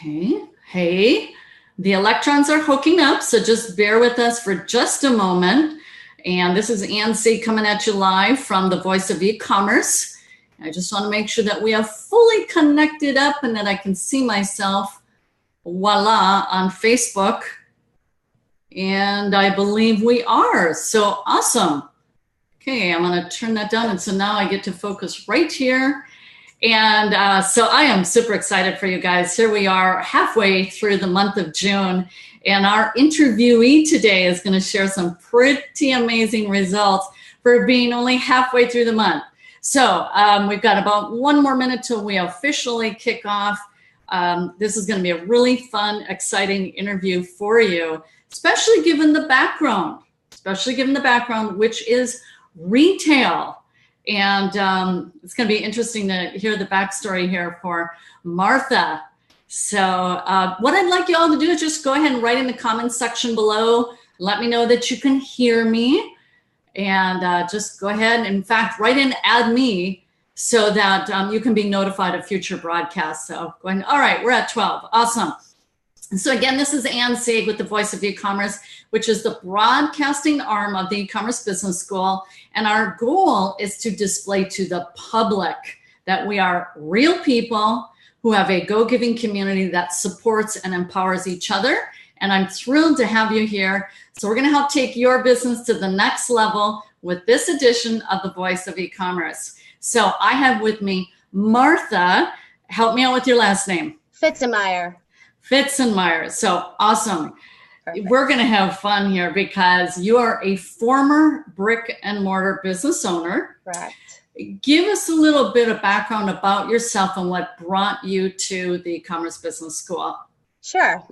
Okay. Hey, the electrons are hooking up, so just bear with us for just a moment. And this is Ann C. coming at you live from the Voice of E-Commerce. I just want to make sure that we are fully connected up and that I can see myself, voila, on Facebook. And I believe we are, so awesome. Okay, I'm going to turn that down, and so now I get to focus right here. And so I am super excited for you guys. Here we are halfway through the month of June, and our interviewee today is going to share some pretty amazing results for being only halfway through the month. So we've got about one more minute till we officially kick off. This is going to be a really fun, exciting interview for you, especially given the background, which is retail. And it's going to be interesting to hear the backstory here for Martha. So what I'd like you all to do is just go ahead and write in the comments section below. Let me know that you can hear me. And just go ahead, in fact, write in add me so that you can be notified of future broadcasts. So go ahead. All right, we're at 12. Awesome. And so again, this is Ann Sieg with the Voice of E-Commerce, which is the broadcasting arm of the E-Commerce Business School. And our goal is to display to the public that we are real people who have a go-giving community that supports and empowers each other. And I'm thrilled to have you here. So we're going to help take your business to the next level with this edition of the Voice of E-Commerce. So I have with me Martha. Help me out with your last name. Pfitzenmaier. So awesome. Perfect. We're going to have fun here because you are a former brick and mortar business owner. Correct. Give us a little bit of background about yourself and what brought you to the E-Commerce Business School. Sure.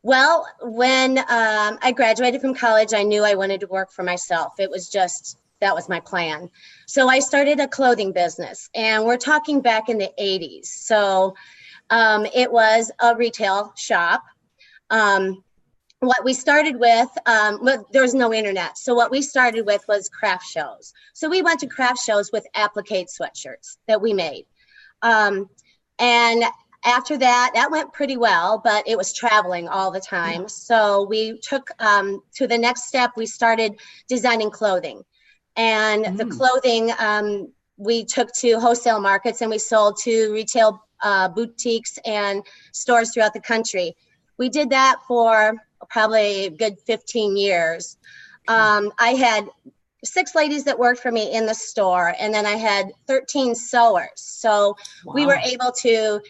Well, when I graduated from college, I knew I wanted to work for myself. That was my plan. So I started a clothing business, and we're talking back in the 80s. So it was a retail shop. What we started with, there was no internet. So what we started with was craft shows. So we went to craft shows with applique sweatshirts that we made. And after that went pretty well, but it was traveling all the time. So we took to the next step, we started designing clothing. And the clothing we took to wholesale markets, and we sold to retail boutiques and stores throughout the country. We did that for probably a good 15 years. I had 6 ladies that worked for me in the store, and then I had 13 sewers. So we were able to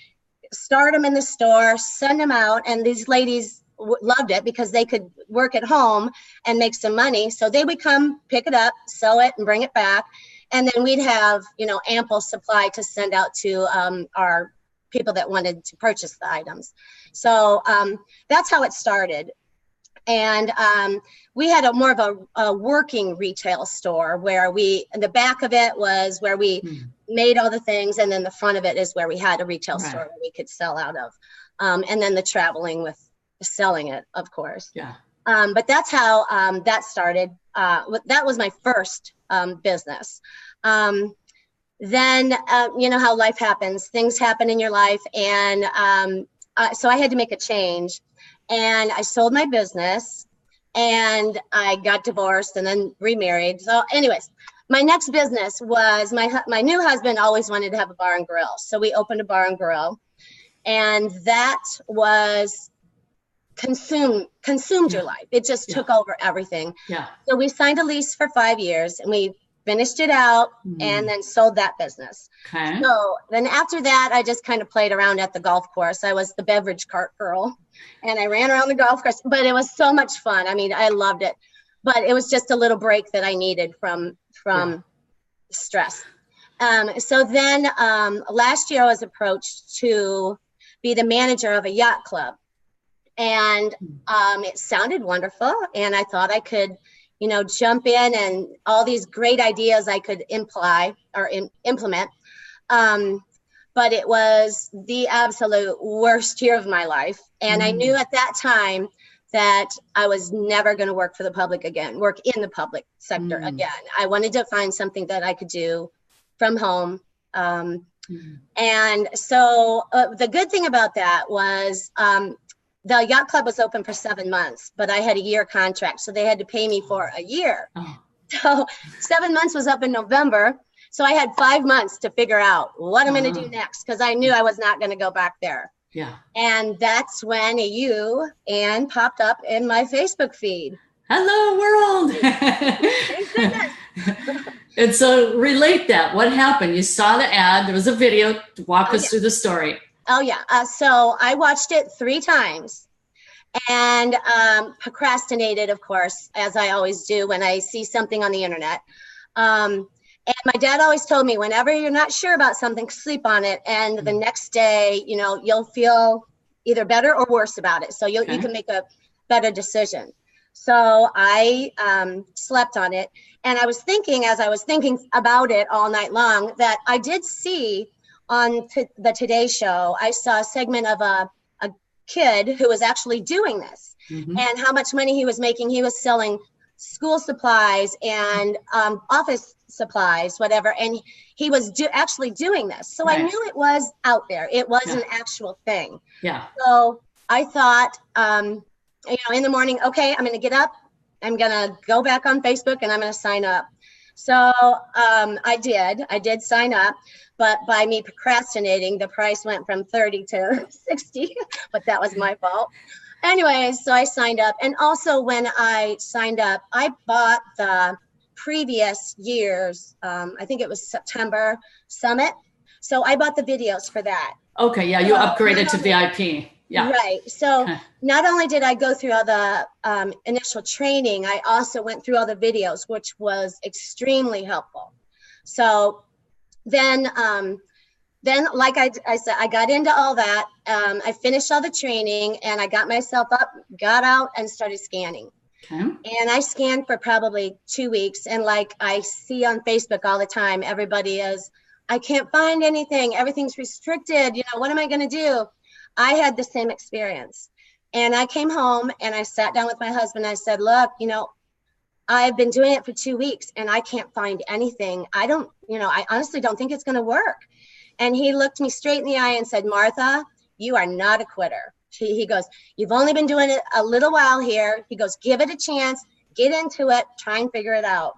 start them in the store, send them out, and these ladies loved it because they could work at home and make some money. So they would come pick it up, sew it, and bring it back. And then we'd have, ample supply to send out to our people that wanted to purchase the items. So that's how it started. And we had more of a working retail store where the back of it was where we made all the things, and then the front of it is where we had a retail store where we could sell out of. And then the traveling with selling it, of course. Yeah. But that's how that started. That was my first business. Then, you know how life happens. Things happen in your life. And so I had to make a change. And I sold my business, and I got divorced and then remarried. So anyways, my next business was my new husband always wanted to have a bar and grill. So we opened a bar and grill. And that was consumed your life. It just took over everything. Yeah. So we signed a lease for 5 years, and we finished it out and then sold that business. Okay. So then after that, I just kind of played around at the golf course. I was the beverage cart girl, and I ran around the golf course, but it was so much fun. I mean, I loved it, but it was just a little break that I needed from stress. So then last year I was approached to be the manager of a yacht club, and it sounded wonderful. And I thought I could jump in, and all these great ideas I could implement. But it was the absolute worst year of my life. And I knew at that time that I was never going to work for the public again, work in the public sector again. I wanted to find something that I could do from home Mhm. And so the good thing about that was the yacht club was open for 7 months, but I had a year contract, so they had to pay me for a year. Oh, So 7 months was up in November. So I had 5 months to figure out what I'm going to do uh-huh. next, because I knew I was not going to go back there. Yeah. And that's when you, Anne, popped up in my Facebook feed. Hello, world. Thank goodness. And so relate that. What happened? You saw the ad. There was a video. Walk Oh, us yeah. through the story. Oh, yeah. So I watched it 3 times and procrastinated, of course, as I always do when I see something on the internet. And my dad always told me, whenever you're not sure about something, sleep on it. And the next day, you know, you'll feel either better or worse about it. So you can make a better decision. So I slept on it. And I was thinking, as I was thinking about it all night long, that I did see on the Today Show, I saw a segment of a kid who was actually doing this, and how much money he was making. He was selling school supplies and office supplies, whatever. And he was actually doing this. So I knew it was out there. It was an actual thing. Yeah. So I thought, you know, in the morning, okay, I'm going to get up. I'm going to go back on Facebook and I'm going to sign up. So I did sign up, but by me procrastinating, the price went from 30 to 60, but that was my fault. Anyways, so I signed up. And also when I signed up, I bought the previous year's, I think it was September Summit. So I bought the videos for that. Okay. Yeah. You upgraded to VIP. Yeah. Right. So not only did I go through all the initial training, I also went through all the videos, which was extremely helpful. So then like I said, I got into all that. I finished all the training and I got myself up, got out and started scanning. Okay. And I scanned for probably 2 weeks. And like I see on Facebook all the time, everybody is, I can't find anything. Everything's restricted. You know, what am I going to do? I had the same experience. And I came home and I sat down with my husband. I said, look, you know, I've been doing it for 2 weeks and I can't find anything. I honestly don't think it's going to work. And he looked me straight in the eye and said, Martha, you are not a quitter. He goes, you've only been doing it a little while here. He goes, give it a chance, get into it, try and figure it out.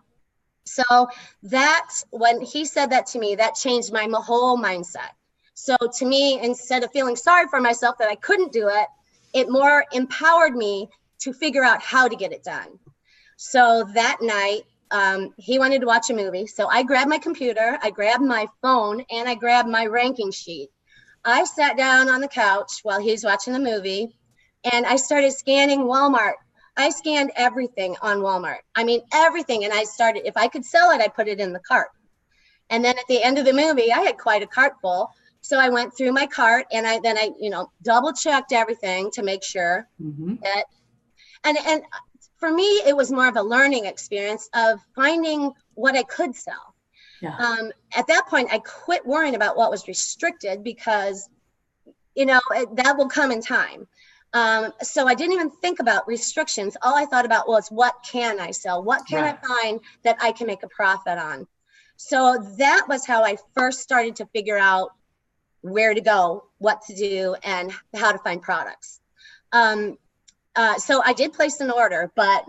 So that's when he said that to me, that changed my whole mindset. So to me, instead of feeling sorry for myself that I couldn't do it, it more empowered me to figure out how to get it done. So that night, he wanted to watch a movie. So I grabbed my computer, I grabbed my phone, and I grabbed my ranking sheet. I sat down on the couch while he's watching the movie, and I started scanning Walmart. I scanned everything on Walmart. I mean, everything. And I started, if I could sell it, I put it in the cart. And then at the end of the movie, I had quite a cart full. So I went through my cart and I double checked everything to make sure that, and for me, it was more of a learning experience of finding what I could sell. Yeah. At that point, I quit worrying about what was restricted because, you know, that will come in time. So I didn't even think about restrictions. All I thought about was, what can I sell? What can I find that I can make a profit on? So that was how I first started to figure out where to go, what to do, and how to find products. So I did place an order, but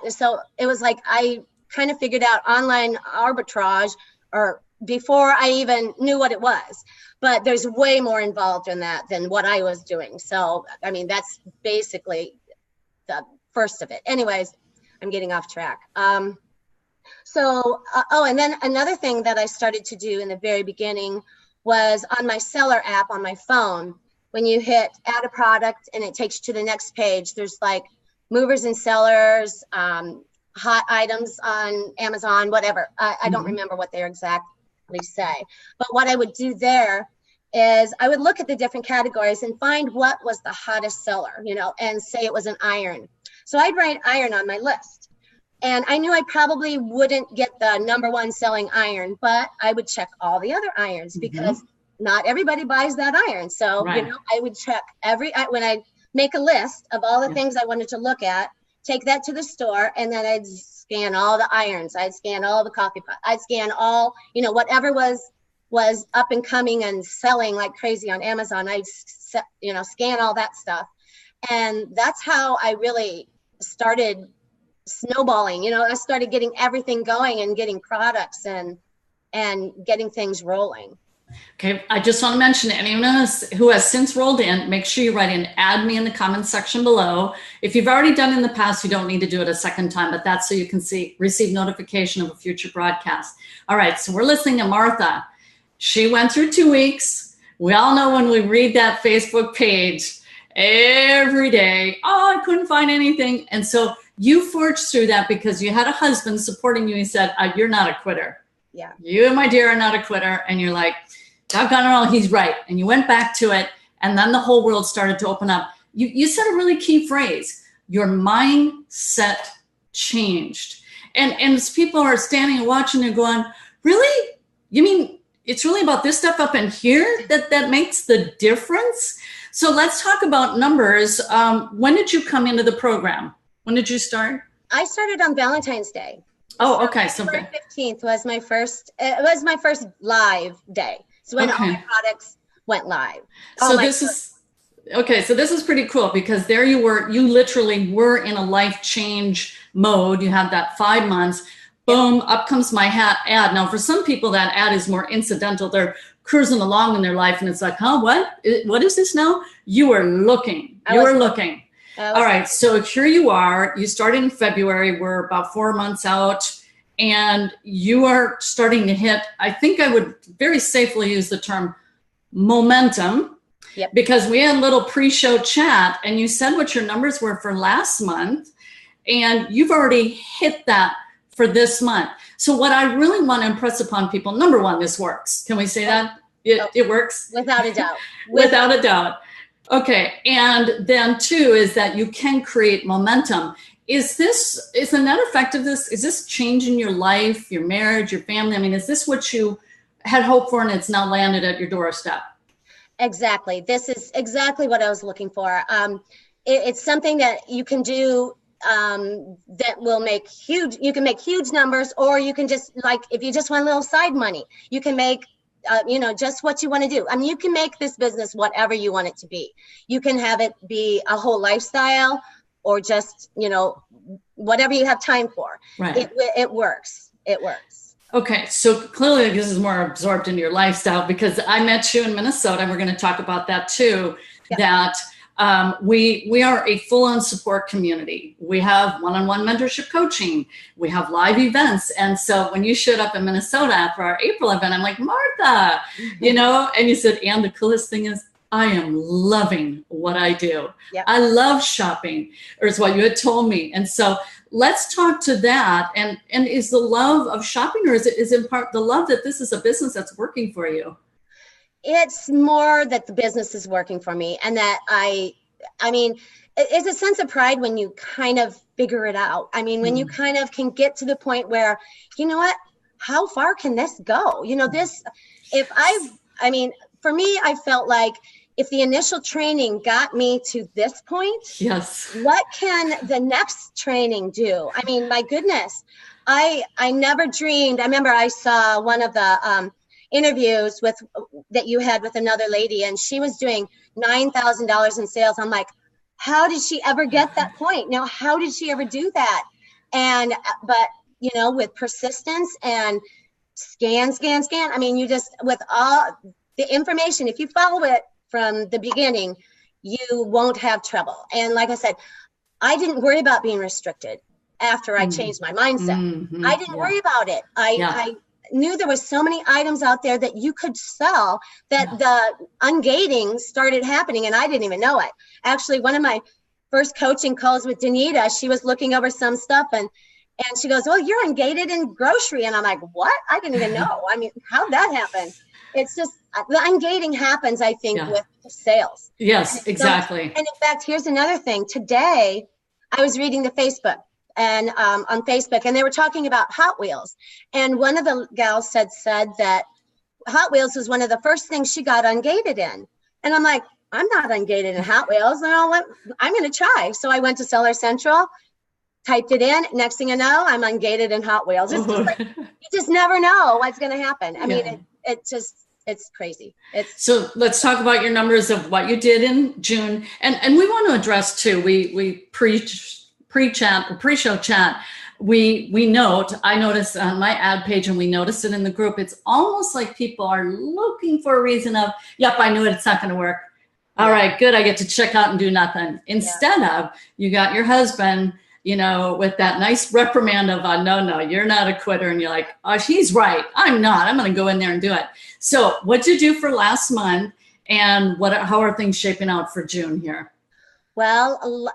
so it was like I kind of figured out online arbitrage or before I even knew what it was. But there's way more involved in that than what I was doing. So, I mean, that's basically the first of it. Anyways, I'm getting off track. And then another thing that I started to do in the very beginning was on my seller app on my phone. When you hit add a product and it takes you to the next page, there's like movers and sellers, hot items on Amazon, whatever. I don't remember what they're exactly say. But what I would do there is I would look at the different categories and find what was the hottest seller, you know, and say it was an iron. So I'd write iron on my list. And I knew I probably wouldn't get the #1 selling iron, but I would check all the other irons because not everybody buys that iron. So, you know, I would check when I make a list of all the things I wanted to look at, take that to the store, and then I'd scan all the irons. I'd scan all the coffee pots. I'd scan all, you know, whatever was was up and coming and selling like crazy on Amazon. I'd scan all that stuff. And that's how I really started snowballing. I started getting everything going and getting products and getting things rolling. Okay, I just want to mention anyone who has since rolled in, make sure you write in add me in the comments section below. If you've already done it in the past, you don't need to do it a second time, but that's so you can receive notification of a future broadcast. All right, so we're listening to Martha. She went through 2 weeks. We all know when we read that Facebook page every day, oh, I couldn't find anything. And so you forged through that because you had a husband supporting you. He said, you're not a quitter. Yeah. You, my dear, are not a quitter. And you're like, doggone it all, he's right. And you went back to it. And then the whole world started to open up. You said a really key phrase. Your mindset changed. And as people are standing and watching and going, really? You mean it's really about this stuff up in here that makes the difference? So let's talk about numbers. When did you come into the program? When did you start? I started on Valentine's Day. Oh, okay. So February 15th was my first. It was my first live day. So when all my products went live. So this is pretty cool because there you were. You literally were in a life change mode. You had that 5 months. Boom! Up comes my ad. Now, for some people, that ad is more incidental. They're cruising along in their life, and it's like, huh? What? What is this now? You were looking. You were looking. All right, so here you are. You started in February. We're about 4 months out, and you are starting to hit, I think I would very safely use the term momentum, because we had a little pre-show chat, and you said what your numbers were for last month, and you've already hit that for this month. So what I really want to impress upon people, number one, this works. Can we say that? It works? Without a doubt. Without a doubt. Okay, and then two is that you can create momentum. Is the net effect of this, is this changing your life, your marriage, your family? I mean, is this what you had hoped for and it's now landed at your doorstep? Exactly. This is exactly what I was looking for. It's something that you can do that will make you can make huge numbers, or you can just, like, if you just want a little side money, you can make just what you want to do. I mean, you can make this business whatever you want it to be. You can have it be a whole lifestyle, or just, whatever you have time for. Right. It works. It works. Okay. So clearly this is more absorbed into your lifestyle, because I met you in Minnesota, and we're going to talk about that too, that we are a full-on support community. We have one-on-one mentorship coaching. We have live events. And so when you showed up in Minnesota for our April event, I'm like, Martha, and you said, and the coolest thing is, I am loving what I do. Yep. I love shopping, or is what you had told me. And so let's talk to that. And is the love of shopping, or is in part the love that this is a business that's working for you? It's more that the business is working for me, and that I mean, it's a sense of pride when you kind of figure it out. I mean, when you kind of can get to the point where, how far can this go? For me, I felt like if the initial training got me to this point, yes, what can the next training do? I mean, my goodness, I never dreamed. I remember I saw one of the interviews that you had with another lady, and she was doing $9,000 in sales. I'm like, how did she ever get that point? Now, how did she ever do that? But with persistence and scan. I mean, you just, with all the information, if you follow it from the beginning, you won't have trouble. And like I said, I didn't worry about being restricted after I changed my mindset. I didn't worry about it. I knew there was so many items out there that you could sell, that the ungating started happening, and I didn't even know it. Actually, one of my first coaching calls with Danita, she was looking over some stuff, and she goes, "Oh, you're ungated in grocery." And I'm like, "What? I didn't even know." I mean, how'd that happen? It's just the ungating happens, I think, with sales. Yes, exactly. And in fact, here's another thing. Today, I was reading the Facebook, and on Facebook, and they were talking about Hot Wheels. And one of the gals said that Hot Wheels was one of the first things she got ungated in. And I'm like, I'm not ungated in Hot Wheels. And I'm going to try. So I went to Seller Central, typed it in. Next thing I know, I'm ungated in Hot Wheels. It's just like, you just never know what's going to happen. I mean, it's crazy. So let's talk about your numbers of what you did in June. And we want to address too, we pre-show chat, we note, I noticed on my ad page and we noticed it in the group, it's almost like people are looking for a reason of, yep, I knew it, it's not going to work. All right, good, I get to check out and do nothing. Instead of, you got your husband, with that nice reprimand of, no, you're not a quitter. And you're like, oh, he's right. I'm not. I'm going to go in there and do it. So what'd you do for last month? And how are things shaping out for June here? Well,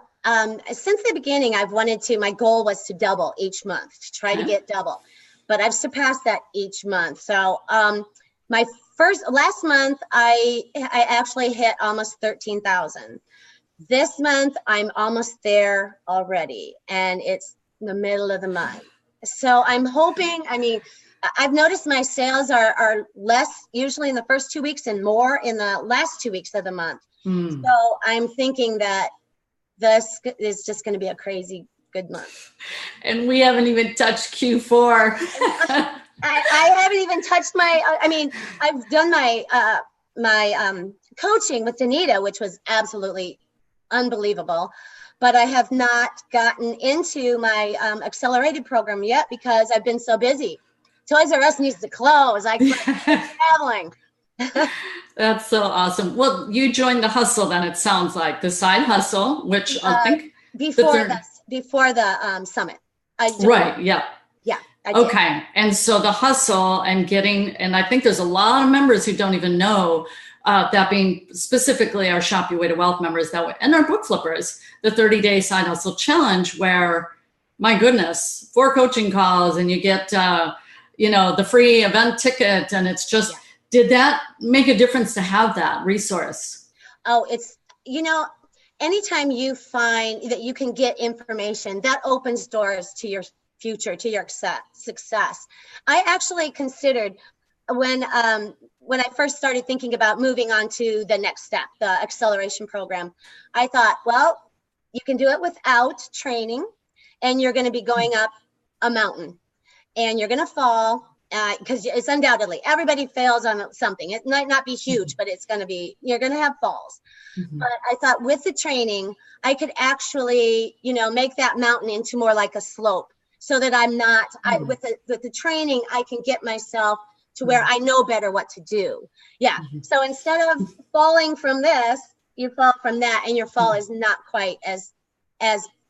since the beginning, my goal was to double each month, to try to get double. But I've surpassed that each month. So last month, I actually hit almost 13,000. This month, I'm almost there already, and it's the middle of the month. So I'm hoping, I've noticed my sales are less usually in the first 2 weeks and more in the last 2 weeks of the month. So I'm thinking that this is just going to be a crazy good month. And we haven't even touched Q4. I haven't even touched I've done my coaching with Danita, which was absolutely unbelievable, but I have not gotten into my accelerated program yet because I've been so busy. Toys R Us needs to close. I can't traveling. That's so awesome. Well, you joined the hustle then, it sounds like the side hustle, which I think before the summit. Right. Yeah. Yeah. Okay. And so the hustle and I think there's a lot of members who don't even know that being specifically our Shop Your Way to Wealth members and our book flippers, the 30-day side hustle challenge, where, my goodness, 4 coaching calls and you get, the free event ticket. And it's just, did that make a difference to have that resource? Oh, it's, anytime you find that you can get information, that opens doors to your future, to your success. I actually considered when I first started thinking about moving on to the next step, the acceleration program, I thought, well, you can do it without training, and you're going to be going up a mountain, and you're going to fall, because it's undoubtedly, everybody fails on something. It might not be huge, but you're going to have falls. But I thought with the training, I could actually, make that mountain into more like a slope, so that I'm not, with the training, I can get myself to where I know better what to do. Yeah. So instead of falling from this, you fall from that, and your fall is not quite as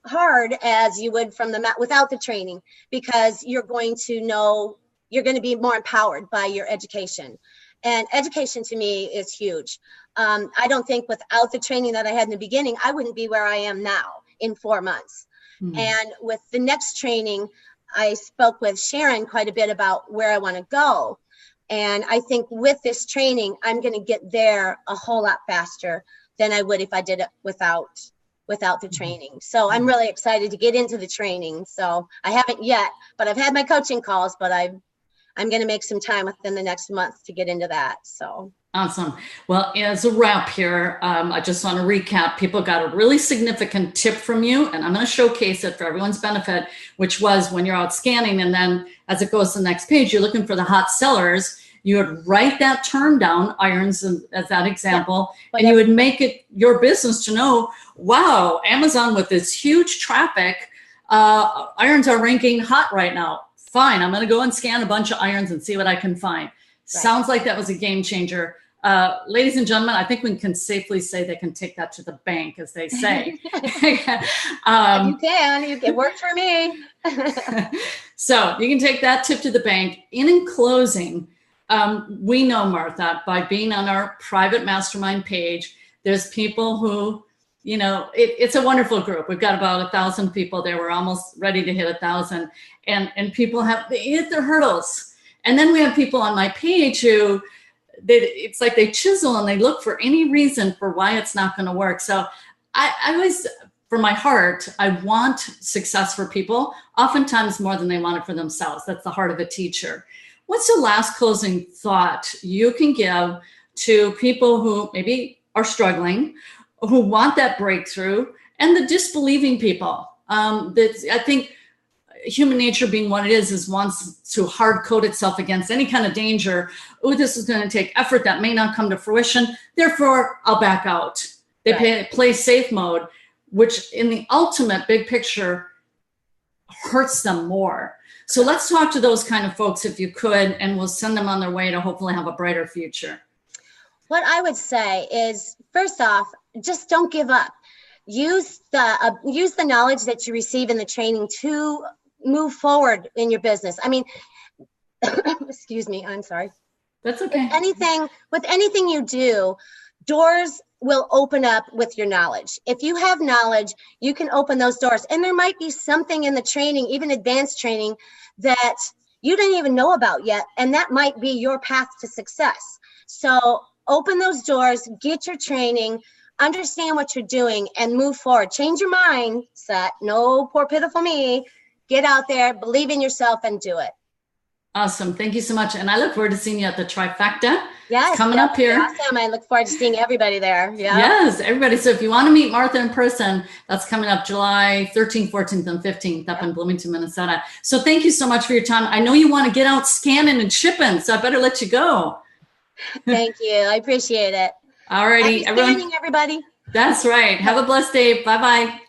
hard as you would from without the training, because you're going to be more empowered by your education. And education to me is huge. I don't think without the training that I had in the beginning, I wouldn't be where I am now in 4 months. And with the next training, I spoke with Sharon quite a bit about where I want to go. And I think with this training, I'm going to get there a whole lot faster than I would if I did it without the training. So I'm really excited to get into the training. So I haven't yet, but I've had my coaching calls, but I'm going to make some time within the next month to get into that. So awesome. Well, as a wrap here, I just want to recap. People got a really significant tip from you, and I'm going to showcase it for everyone's benefit, which was when you're out scanning, and then as it goes to the next page, you're looking for the hot sellers. You would write that term down, irons as that example, and you would make it your business to know, wow, Amazon with this huge traffic, irons are ranking hot right now. Fine, I'm going to go and scan a bunch of irons and see what I can find. Right. Sounds like that was a game changer. Ladies and gentlemen, I think we can safely say they can take that to the bank, as they say. You can. It worked for me. So you can take that tip to the bank. In closing, we know, Martha, by being on our private mastermind page, there's people who, it's a wonderful group. We've got about 1,000 people there. We're almost ready to hit 1,000. And people they hit their hurdles. And then we have people on my page who, it's like they chisel and they look for any reason for why it's not going to work. So I always, for my heart, I want success for people, oftentimes more than they want it for themselves. That's the heart of a teacher. What's the last closing thought you can give to people who maybe are struggling, who want that breakthrough, and the disbelieving people? I think human nature being what it is wants to hard code itself against any kind of danger. Oh, this is going to take effort that may not come to fruition. Therefore, I'll back out. They play safe mode, which in the ultimate big picture hurts them more. So let's talk to those kind of folks if you could, and we'll send them on their way to hopefully have a brighter future. What I would say is, first off, just don't give up. Use the knowledge that you receive in the training to move forward in your business. I mean, excuse me, I'm sorry. That's okay. With anything you do, doors will open up with your knowledge. If you have knowledge, you can open those doors. And there might be something in the training, even advanced training, that you didn't even know about yet. And that might be your path to success. So open those doors, get your training, understand what you're doing, and move forward. Change your mindset. No poor, pitiful me. Get out there, believe in yourself, and do it. Awesome. Thank you so much. And I look forward to seeing you at the Trifecta. Yes. Coming up here. Awesome. I look forward to seeing everybody there. Yeah. Yes, everybody. So if you want to meet Martha in person, that's coming up July 13th, 14th, and 15th up in Bloomington, Minnesota. So thank you so much for your time. I know you want to get out scanning and shipping, so I better let you go. Thank you. I appreciate it. All righty. Happy scanning, everybody. That's right. Have a blessed day. Bye-bye.